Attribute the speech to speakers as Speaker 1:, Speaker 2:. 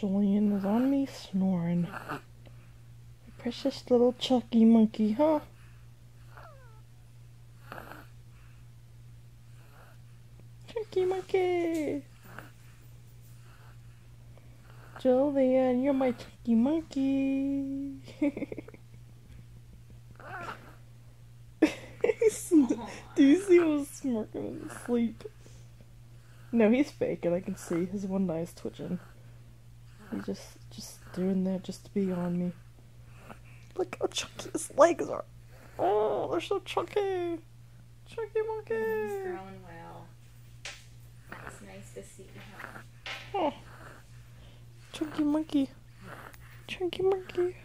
Speaker 1: Julian is on me snoring. Precious little Chucky monkey, huh? Chucky monkey! Julian, you're my Chucky monkey! Do you see him smirking in his sleep? No, he's faking. I can see his one eye's twitching. He's just doing that just to be on me. Look how chunky his legs are. Oh, they're so chunky. Chunky monkey.
Speaker 2: He's growing well. It's nice to see him.
Speaker 1: Oh, chunky monkey. Chunky monkey.